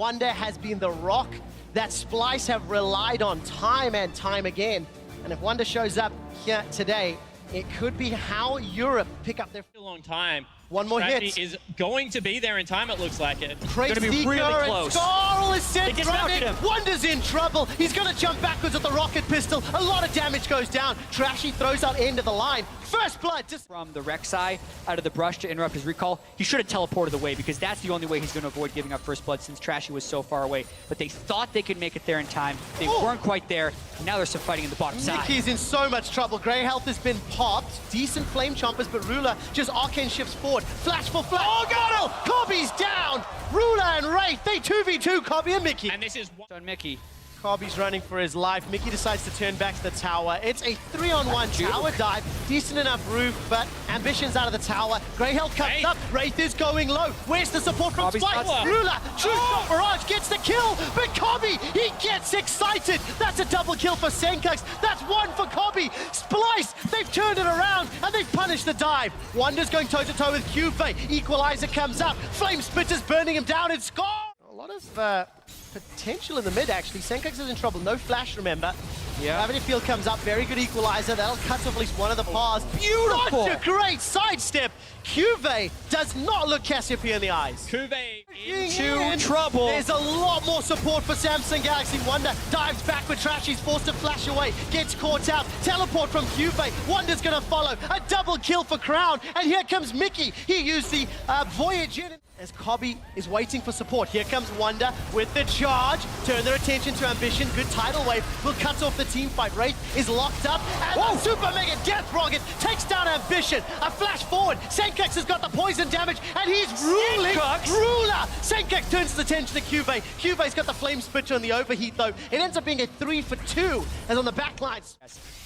Wonder has been the rock that Splice have relied on time and time again. And if Wonder shows up here today, it could be how Europe pick up their... A long time. One more Strategy hit. is going to be there in time, it looks like it. Going to be really close. Scarl is sent They disrupted him. Wonder's in trouble. He's going to jump backwards with the rocket pistol. A lot of damage goes down. Trashy throws out end of the line. First blood. From the Rek'Sai out of the brush to interrupt his recall. He should have teleported away because that's the only way he's going to avoid giving up first blood since Trashy was so far away. But they thought they could make it there in time. They weren't quite there. Now there's some fighting in the bottom side. Nicky's in so much trouble. Grey health has been popped. Decent flame chompers, but Ruler just arcane shifts forward. Flash for flash. Oh, got him! Cobby's down! Ruler and Wraith, they 2v2 Cobby and Mickey. And this is on Mickey. Cobby's running for his life. Mickey decides to turn back to the tower. It's a 3-on-1 tower dive. Decent enough roof, but Ambition's out of the tower. Grey health comes up. Wraith is going low. Where's the support from Cobby's Spike? got- Ruler, true shot barrage, gets the kill, but Cobby, he gets excited. That's a double kill for Senkax. That's one for Cobby. Splice, they've turned it around, and they've punished the dive. Wonder's going toe-to-toe with Cube. Equalizer comes up. Flame Spitter's burning him down and score. A lot of potential in the mid, actually. Senkax is in trouble. No flash, remember. Yeah. Gravity Field comes up. Very good equalizer. That'll cut off at least one of the paths. Beautiful. Such a great sidestep. Cuvée does not look Cassiopeia in the eyes. Cuvée Into trouble. There's a lot more support for Samsung Galaxy. Wonder dives back with Trash. He's forced to flash away. Gets caught out. Teleport from Cuvée. Wonder's going to follow. A double kill for Crown. And here comes Mickey. He used the Voyage in as Cobby is waiting for support. Here comes Wonder with the charge. Turn their attention to Ambition. Good tidal wave will cut off the team fight. Wraith is locked up. And the Super Mega Death Rocket takes down Ambition. A flash forward. Senkax has got the poison damage, and he's ruling. Ruler! Senkax turns his attention to Cuvée. Cuvé's got the Flame Spitter on the overheat, though. It ends up being a 3-for-2, as on the backlines.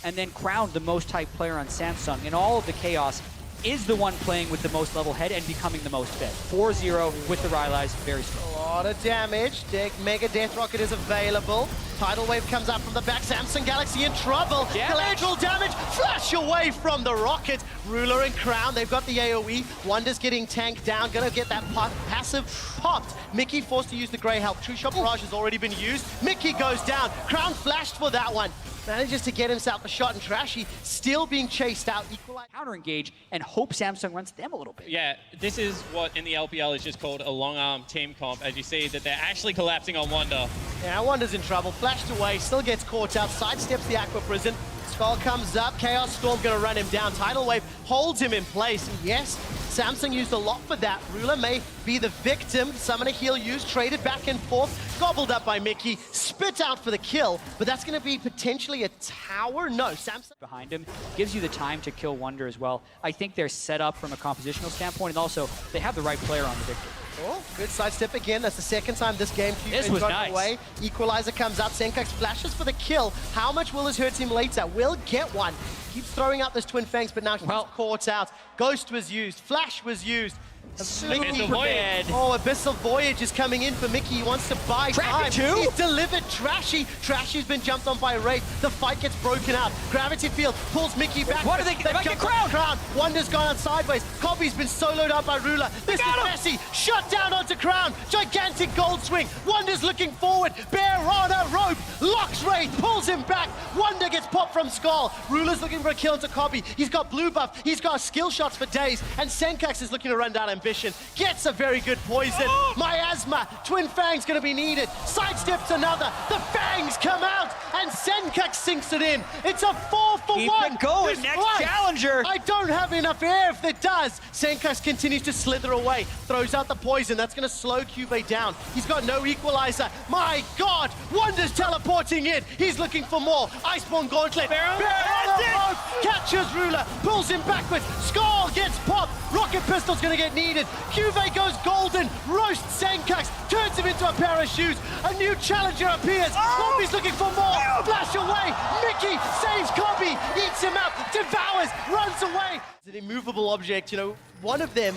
And then Crown, the most hyped player on Samsung in all of the chaos, is the one playing with the most level head and becoming the most fed. 4-0 with the Rylai's, very strong. A lot of damage. Mega Death Rocket is available. Tidal Wave comes up from the back. Samsung Galaxy in trouble. Collateral damage. Flash away from the Rocket. Ruler and Crown, they've got the AoE. Wonder's getting tanked down. Gonna get that passive popped. Mickey forced to use the Grey Help. True Shot Barrage has already been used. Mickey goes down. Crown flashed for that one. Manages to get himself a shot, and Trashy still being chased out. Equalize. Counter engage and hope Samsung runs them a little bit. Yeah, this is what in the LPL is just called a long arm team comp, as you see that they're actually collapsing on Wonder. Yeah, Wonder's in trouble. Flashed away, still gets caught out, sidesteps the Aqua Prison. Skull comes up, Chaos Storm gonna run him down. Tidal Wave holds him in place. And yes, Samsung used a lot for that. Ruler may be the victim. Summoner heal used, traded back and forth, gobbled up by Mickey, spit out for the kill, but that's gonna be potentially a tower? No, Samsung. Behind him gives you the time to kill Wonder as well. I think they're set up from a compositional standpoint, and also they have the right player on the victor. Oh, good sidestep again. That's the second time this game This was nice. away. Equalizer comes up. Senkax flashes for the kill. How much will this hurt him later? Will get one. Keeps throwing out those Twin Fangs, but now he's caught out. Ghost was used. Flash was used. Abyssal Voyage. Oh, Abyssal Voyage is coming in for Mickey. He wants to buy time. He delivered Trashy. Trashy's been jumped on by Wraith. The fight gets broken out. Gravity Field pulls Mickey back. What are they might get Crown? Wonder's gone out sideways. Cobby's been soloed out by Ruler. This is messy. Shut down onto Crown. Gigantic gold swing. Wonder's looking forward. Bear on a rope. Locks Wraith. Pulls him back. Wonder gets popped from Skull. Ruler's looking for a kill into Cobby. He's got blue buff. He's got skill shots for days. And Senkax is looking to run down Ambition. Gets a very good poison. Miasma. Twin Fangs going to be needed. Sidesteps another. The Fangs come out. And Senkax sinks it in. It's a 4-for-1. Keep it going. Next challenger. I don't have enough air if it does. Senkax continues to slither away. Throws out the poison. That's going to slow Cuvée down. He's got no equalizer. My God. Wonder's teleporting in. He's looking for more. Iceborne Gauntlet. Bear on the rope. Catches Ruler. Pulls him backwards. Skull gets popped. Rocket Pistol's going to get needed. Cuvée goes golden. Roasts Senkax. Turns him into a pair of shoes. A new challenger appears. Cobby's looking for more. Flash away. Mickey saves Cobby. Eats him up. Devours. Runs away. It's an immovable object. You know, one of them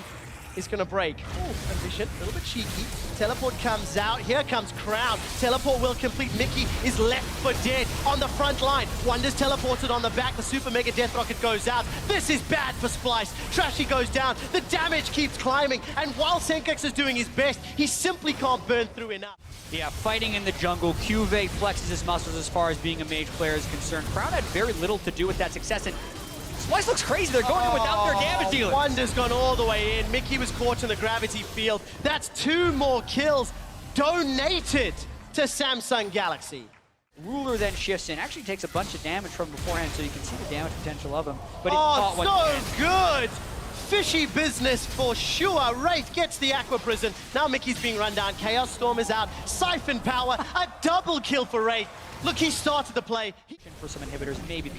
is going to break. Oh, Ambition, a little bit cheeky. Teleport comes out. Here comes Crown. Teleport will complete. Mickey is left for dead on the front line. Wonder's teleported on the back. The Super Mega Death Rocket goes out. This is bad for Splice. Trashy goes down. The damage keeps climbing. And while Senkax is doing his best, he simply can't burn through enough. Yeah, fighting in the jungle. Juve flexes his muscles as far as being a mage player is concerned. Crown had very little to do with that success, and Splice looks crazy. They're going in without their damage dealer. Wonder's gone all the way in. Mickey was caught in the gravity field. That's 2 more kills donated to Samsung Galaxy. Ruler then shifts in, actually takes a bunch of damage from beforehand, so you can see the damage potential of him. But he so good! Fishy business for sure. Wraith gets the Aqua Prison. Now Mickey's being run down. Chaos Storm is out. Siphon Power, a double kill for Wraith. Look, he started the play. For some inhibitors, maybe.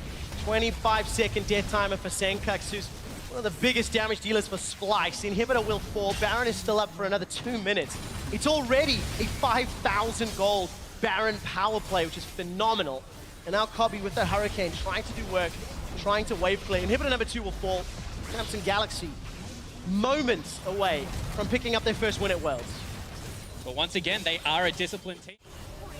25-second death timer for Senkux, who's one of the biggest damage dealers for Splice. Inhibitor will fall. Baron is still up for another 2 minutes. It's already a 5,000 gold Baron power play, which is phenomenal. And now Cobby with the Hurricane trying to do work, trying to wave clear. Inhibitor number 2 will fall. Samsung Galaxy moments away from picking up their first win at Worlds. But once again, they are a disciplined team.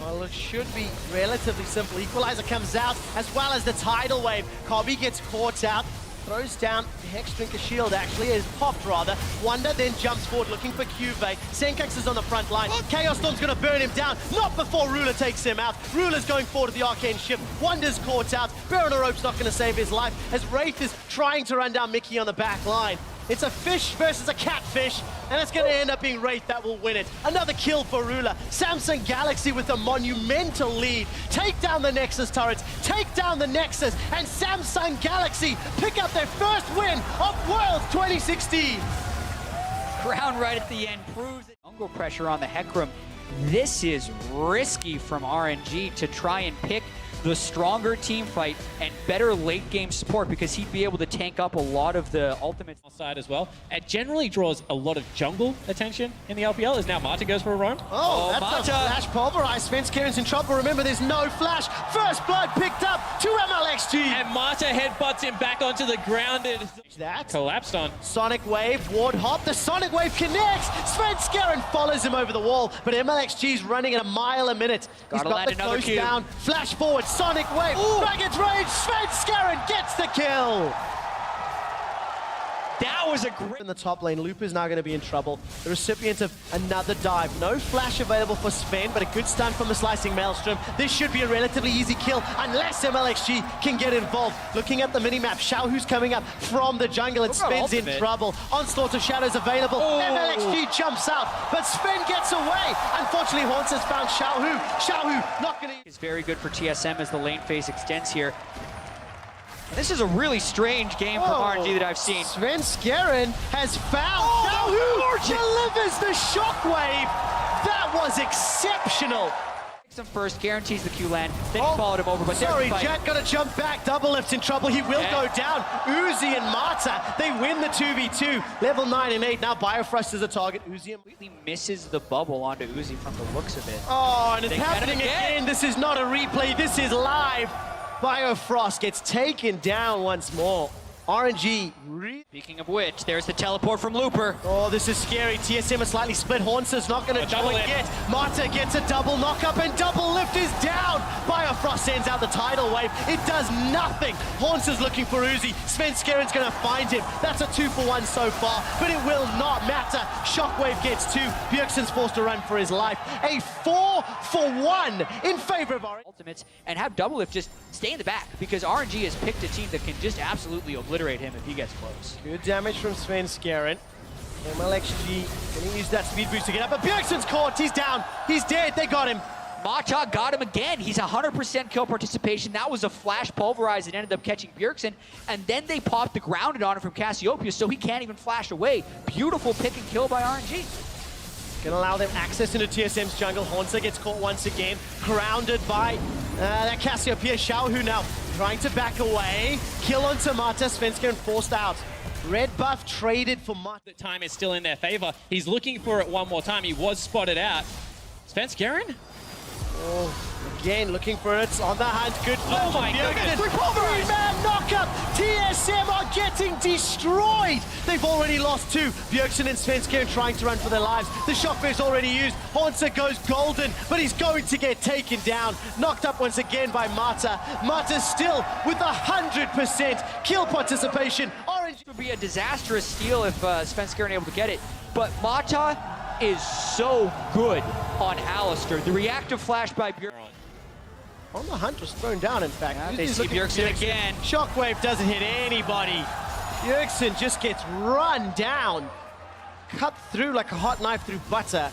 Well, it should be relatively simple. Equalizer comes out, as well as the Tidal Wave. Cobby gets caught out, throws down Hex Drinker Shield, actually, is popped rather. Wonder then jumps forward looking for Juve. Senkux is on the front line. Chaos Storm's gonna burn him down, not before Ruler takes him out. Ruler's going forward to the Arcane Shift. Wonder's caught out. Baron Rope's not gonna save his life, as Wraith is trying to run down Mickey on the back line. It's a fish versus a catfish, and it's gonna end up being Wraith that will win it. Another kill for Ruler. Samsung Galaxy with a monumental lead. Take down the Nexus turrets, take down the Nexus, and Samsung Galaxy pick up their first win of Worlds 2016. Crown right at the end proves it. Jungle pressure on the Hecarim. This is risky from RNG to try and pick the stronger team fight and better late game support, because he'd be able to tank up a lot of the ultimates. Side as well. It generally draws a lot of jungle attention in the LPL, as now Marta goes for a roam. Oh, that's Marta. a flash pulverized. Spence Kieran's in trouble. Remember, there's no flash. First blood picked up to MLXG. And Marta headbutts him back onto the grounded. That Collapsed on. Sonic Wave, Ward Hop, the Sonic Wave connects! Spence Kieran follows him over the wall, but MLXG's running at a mile a minute. He's Gotta got land the another close cue. down, flash forward, Sonic Wave, Dragon's Rage, Spence Kieran gets the kill! That was a great... In the top lane, Looper's now going to be in trouble. The recipient of another dive. No flash available for Sven, but a good stun from the Slicing Maelstrom. This should be a relatively easy kill, unless MLXG can get involved. Looking at the minimap, Xiaohu's coming up from the jungle, and Sven's in trouble. Onslaught of Shadows available. MLXG jumps out, but Sven gets away. Unfortunately, Haunts has found Xiaohu. Xiaohu not going to... It's very good for TSM as the lane phase extends here. This is a really strange game from RNG that I've seen. Sven Skeren has found Xiaohu delivers the shockwave. That was exceptional. Him first, guarantees the Q land, then he followed him over, but sorry, there's the fight. Jet got to jump back. Double Lift's in trouble. He will go down. Uzi and Marta, they win the 2v2. Level 9 and 8. Now Biofrost is a target. Uzi Completely misses the bubble onto Uzi from the looks of it. Oh, and it's They get it happening again. again. This is not a replay. This is live. Biofrost gets taken down once more. RNG. Speaking of which, there's the teleport from Looper. Oh, this is scary. TSM is slightly split. Haunts not going to join yet. Marta gets a double knock-up, and double lift is down. Biofrost sends out the tidal wave. It does nothing. Haunts is looking for Uzi. Sven Skeren's going to find him. That's a 2-for-1 so far, but it will not matter. Shockwave gets 2. Bjergsen's forced to run for his life. A 4-for-1 in favor of RNG. Ultimates, and have double lift just stay in the back, because RNG has picked a team that can just absolutely obliterate him if he gets close. Good damage from Sven Skeren. MLXG going to use that speed boost to get up, but Bjergsen's caught. He's down. He's dead. They got him. Mata got him again. He's 100% kill participation. That was a flash pulverize that ended up catching Bjergsen, and then they popped the grounded on him from Cassiopeia, so he can't even flash away. Beautiful pick and kill by RNG. Gonna allow them access into TSM's jungle. Honsa gets caught once again, grounded by that Cassiopeia. Xiaohu now trying to back away. Kill on Tomata, Svenskeren forced out. Red buff traded for Mata. The time is still in their favor. He's looking for it one more time. He was spotted out. Svenskeren? Oh, again looking for it on the hunt. Good flip Oh from my Bjergsen. goodness. Three-man knockup. TSM are getting destroyed. They've already lost 2. Bjergsen and Svenskeren trying to run for their lives. The shockwave's already used. Haunsa goes golden, but he's going to get taken down. Knocked up once again by Mata. Mata still with 100% kill participation. Orange It would be a disastrous steal if Svenskeren able to get it, but Mata is so good on Alistair. The reactive flash by Bjerg. On the hunt was thrown down, in fact. Yeah, they see Bjergsen again. Shockwave doesn't hit anybody. Bjergsen just gets run down. Cut through like a hot knife through butter.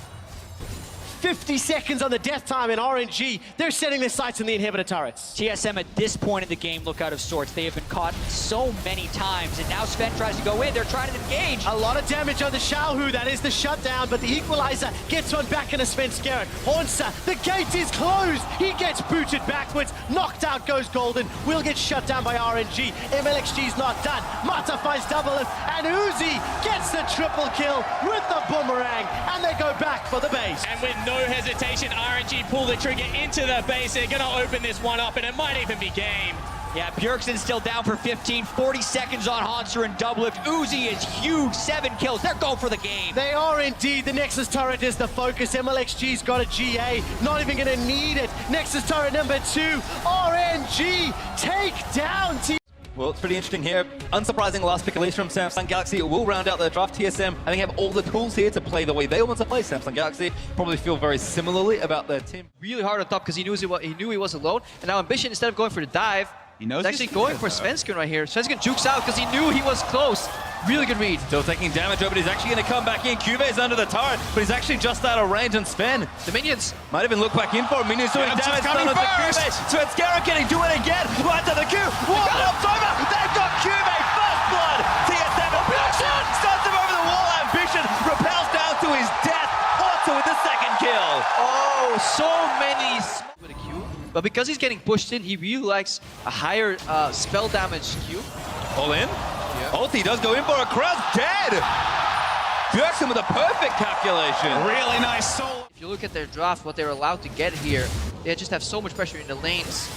50 seconds on the death time in RNG. They're setting their sights on the inhibitor turrets. TSM at this point in the game look out of sorts. They have been caught so many times, and now Sven tries to go in. They're trying to engage. A lot of damage on the Xiaohu. That is the shutdown, but the equalizer gets one back into Sven Skerritt. Hornsa, the gate is closed. He gets booted backwards. Knocked out goes Golden. Will get shut down by RNG. MLXG's not done. Mata finds double lift, and Uzi gets the triple kill with the boomerang, and they go back for the base. And with no hesitation, RNG pull the trigger into the base. They're going to open this one up, and it might even be game. Yeah, Bjergsen's still down for 15, 40 seconds on Hanser and double lift. Uzi is huge, 7 kills. They're going for the game. They are indeed. The Nexus turret is the focus. MLXG's got a GA. Not even going to need it. Nexus turret number 2. RNG take down T. Well, it's pretty interesting here. Unsurprising last pick, at least from Samsung Galaxy. It will round out their draft. TSM, I think, have all the tools here to play the way they want to play. Samsung Galaxy probably feel very similarly about their team. Really hard on top because he knew he was alone. And now Ambition, instead of going for the dive, he's actually going for Svensson right here. Svensson jukes out because he knew he was close. Really good read. Still taking damage, but he's actually going to come back in. Cube's under the turret, but he's actually just out of range, and Sven The minions. might even look back in for him. Minions doing Adam's damage. coming Stun onto first. Cube. Sven Skerritt getting do it again. Right to the Cube. One up over. They've got Cube. First blood. TSM stuns him over the wall. Ambition repels down to his death. Also with the second kill. Oh, so many with a Q. But because he's getting pushed in, he really likes a higher spell damage Q. All in. Ulti does go in for a crowd. Dead. Bjergsen with a perfect calculation. Really nice soul. If you look at their draft, what they're allowed to get here, they just have so much pressure in the lanes.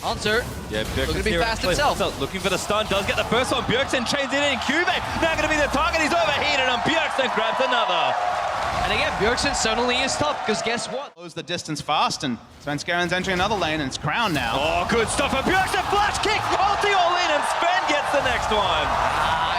Hanser, Yeah, looking to be fast himself. Looking for the stun, does get the first one. Bjergsen chains it in. Cube now going to be the target. He's overheated, and Bjergsen grabs another. And again, Bjergsen suddenly is tough, because guess what? Close the distance fast, and Sven Skerritt's entering another lane, and it's Crown now. Oh, good stuff for Bjergsen. Flash kick, ulti all in, and Sven gets the next one.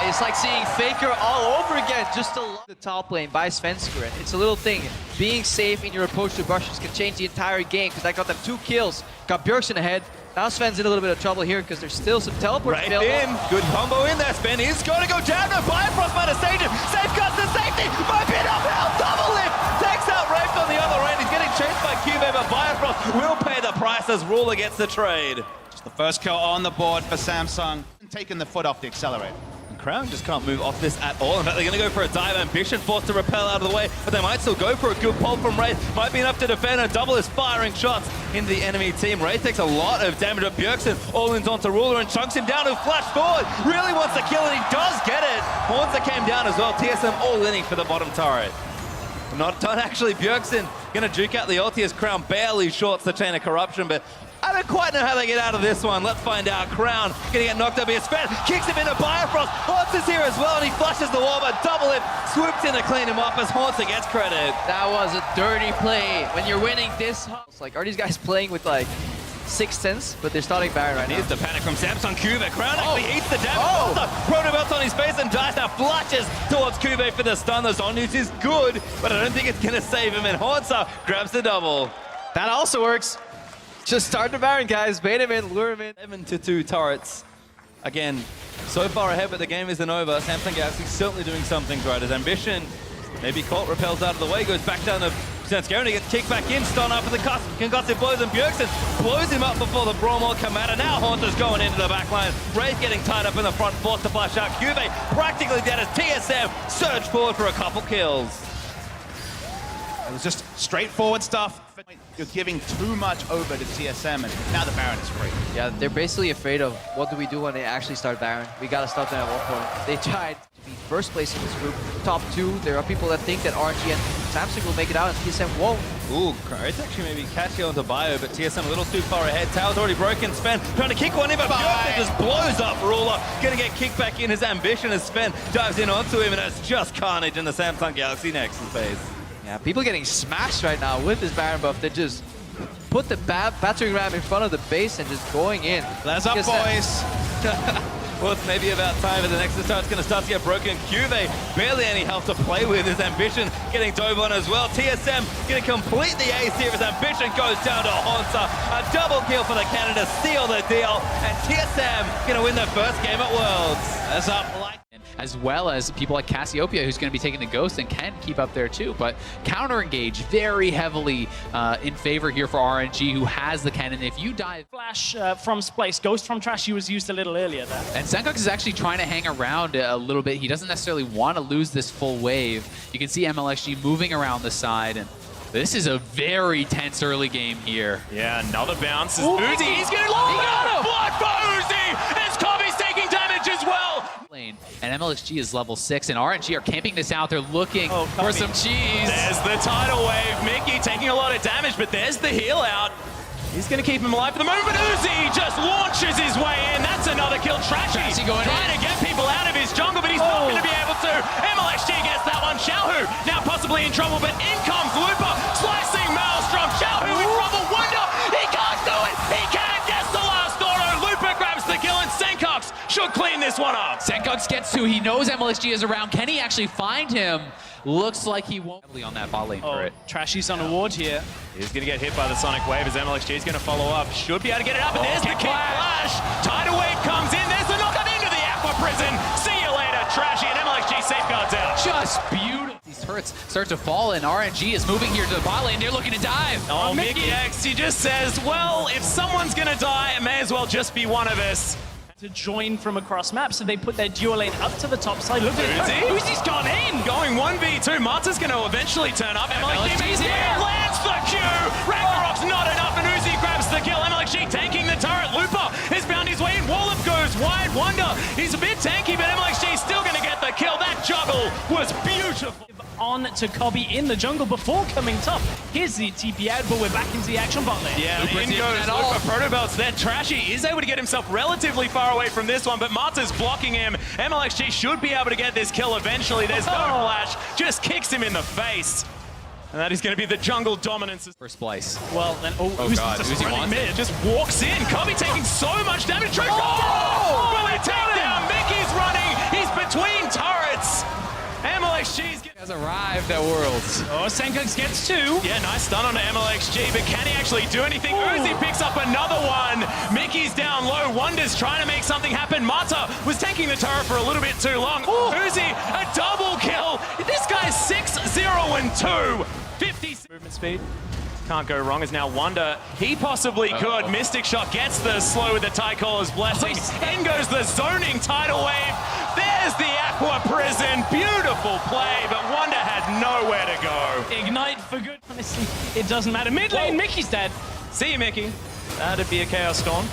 It's like seeing Faker all over again, just to the top lane by Svenskeren. It's a little thing. Being safe in your approach to brushes can change the entire game, because I got them 2 kills, got Bjergsen ahead. Now Sven's in a little bit of trouble here because there's still some teleport Right available. in, good combo in there. Sven is going to go down. No Bifrost might have saved him. Safeguards the safety. Might be enough help. Double lift. Takes out Rafe on the other end. He's getting chased by Cube, but Bifrost will pay the price as Ruler gets the trade. Just the first kill on the board for Samsung. Taking the foot off the accelerator. Crown just can't move off this at all. In fact, they're going to go for a dive. Ambition forced to repel out of the way, but they might still go for a good pull from Wraith. Might be enough to defend, and double is firing shots into the enemy team. Wraith takes a lot of damage, but Bjergsen all-ins onto Ruler and chunks him down, who flash forward. Really wants to kill, and he does get it. Hornsa came down as well. TSM all-inning for the bottom turret. Not done, actually. Bjergsen going to juke out the ulti as Crown barely shorts the chain of corruption, but I don't quite know how they get out of this one. Let's find out. Crown gonna get knocked up here. Sven kicks him into Bifrost. Hornsa's here as well, and he flushes the wall, but double it swoops in to clean him up as Hornsa gets credit. That was a dirty play. When you're winning this, it's like, are these guys playing with like 6th sense? But they're starting Baron right now. Here's the panic from Samsung Cube. Crown actually eats the damage. Proto belts on his face, and Dice now flushes towards Cube for the stun. The zone use is good, but I don't think it's gonna save him, and Hornsa grabs the double. That also works. Just start the Baron, guys. Bait him in, lure him in. 7-2 turrets. Again, so far ahead, but the game isn't over. Samsung Galaxy certainly doing something right. His Ambition, maybe Colt repels out of the way, goes back down to Svenskeren. He gets kicked back in, stun after the concussive blows, and Bjergsen blows him up before the Brawl Mall come out. And now Hornsa's going into the back line. Wraith getting tied up in the front, forced to flash out. Cube practically dead as TSM surge forward for a couple kills. It was just straightforward stuff. You're giving too much over to TSM, and now the Baron is free. Yeah, they're basically afraid of what do we do when they actually start Baron. We gotta stop them at one point. They tried to be first place in this group, top 2. There are people that think that RNG and Samsung will make it out, and TSM won't. Ooh, it's actually maybe catching onto Bio, but TSM a little too far ahead. Tower's already broken. Sven trying to kick one in, but Bjergsen just blows up Ruler. Gonna get kicked back in. His Ambition as Sven dives in onto him, and it's just carnage in the Samsung Galaxy Nexus phase. Yeah, people getting smashed right now with this Baron buff. They just put the battering ram in front of the base and just going in. Let's up, boys. Well, it's maybe about time as the Nexus start's going to start to get broken. Cuvee, barely any health to play with. His Ambition getting dove on as well. TSM going to complete the ace here as Ambition goes down to Honsa. A double kill for the Canada, seal the deal. And TSM going to win their first game at Worlds. That's up like... As well as people like Cassiopeia, who's going to be taking the Ghost and can keep up there too. But counter-engage very heavily in favor here for RNG, who has the cannon. If you die... Flash from Splice, Ghost from Trashy was used a little earlier there. And Senkox is actually trying to hang around a little bit. He doesn't necessarily want to lose this full wave. You can see MLXG moving around the side, and this is a very tense early game here. Yeah, another bounce is Ooh, Uzi. He's going to got him! blood for Uzi, as Kobe's taking damage as well. And MLXG is level 6, and RNG are camping this out. They're looking for some cheese. There's the tidal wave. Mickey taking a lot of damage, but there's the heal out. He's going to keep him alive for the moment, but Uzi just launches his way in. That's another kill. Trashy going trying to get people out of his jungle, but he's not going to be able to. MLXG gets that one. Xiaohu now possibly in trouble, but in comes Lupa, slicing Maelstrom. Xiaohu in trouble. Wonder, he can't do it. He can't get the last auto. Lupa grabs the kill, and Senkox should clean this one up. Senkox gets to, he knows MLXG is around. Can he actually find him? Looks like he won't be on that bot lane for it. Trashy's on a ward here. He's going to get hit by the Sonic Wave as MLXG is going to follow up. Should be able to get it up, but there's the kick flash. Tidal Wave comes in. There's the knockup into the Aqua Prison. See you later, Trashy, and MLXG safeguards out. Just beautiful. These turrets start to fall, and RNG is moving here to the bot lane. They're looking to dive. Oh, Mickey X, he just says, well, if someone's going to die, it may as well just be one of us. To join from across map, so they put their duo lane up to the top side. Look at Uzi? it. Uzi's gone in. Going 1v2. Marta's going to eventually turn up. MLXG's here. Lands the Q. Ragnarok's not enough, and Uzi grabs the kill. MLXG tanking the turret. Lupa has found his way in. Wallop goes wide. Wonder, he's a bit tanky, but MLXG's still going to get the kill. That juggle was beautiful. On to Kobe in the jungle before coming top. Here's the TP out, but we're back into the action bot lane. Yeah, in goes Lupa. Protobelt's there. Trashy is able to get himself relatively far away from this one, but Marta's blocking him. MLXG should be able to get this kill eventually. There's no flash. Just kicks him in the face. And that is going to be the jungle dominance. For Splice. Well, then, God, just Uzi running wants mid. Just walks in. Kobe taking so much damage. Will he take down? Mickey's running. He's between turrets. MLXG's Has arrived at Worlds. Oh, Senkox gets 2. Yeah, nice stun on MLXG, but can he actually do anything? Uzi picks up another one. Mickey's down low. Wonder's trying to make something happen. Marta was tanking the turret for a little bit too long. Uzi, a double kill. This guy's 6-0-2. 50 movement speed. Can't go wrong is now Wonder. He possibly could. Mystic Shot gets the slow with the Tycaller's Blessing. In goes the zoning tidal wave. There's the Aqua Prison. Beautiful play, but Wonder had nowhere to go. Ignite for good. Honestly, it doesn't matter. Mid lane, Mickey's dead. See you, Mickey. That'd be a Chaos Storm.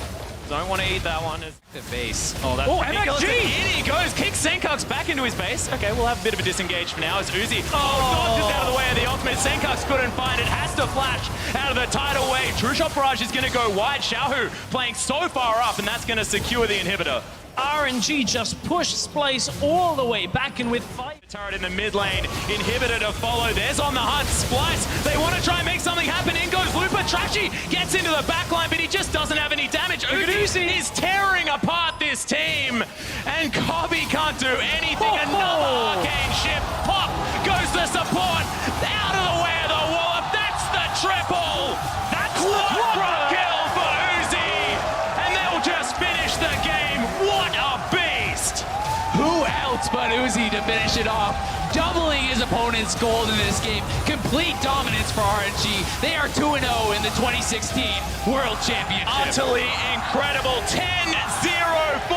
Don't want to eat that one. The base. Oh, that's ridiculous. MXG! In he goes. Kicks Senkox back into his base. Okay, we'll have a bit of a disengage for now as Uzi. Dodges out of the way of the ultimate. Senkox couldn't find it. Has to flash out of the tidal wave. True Shot Barrage is going to go wide. Xiaohu playing so far up, and that's going to secure the inhibitor. RNG just pushed Splice all the way back, and with 5. The turret in the mid lane. Inhibitor to follow. There's on the hunt. Splice. They want to try and make something happen. In goes Lupa. Trashy gets into the back line, but he just doesn't have any damage. Uzi is tearing apart this team. And Kobe can't do anything. Another arcane ship. Pop goes the support. Out of the way of the wallop. That's the triple. That's one kill for Uzi. And they'll just finish the game. What a beast. Who else but Uzi to finish it off? Doubling his opponent's gold in this game. Complete dominance for RNG. They are 2-0 in the 2016 World Championship. Utterly incredible. 10-0 for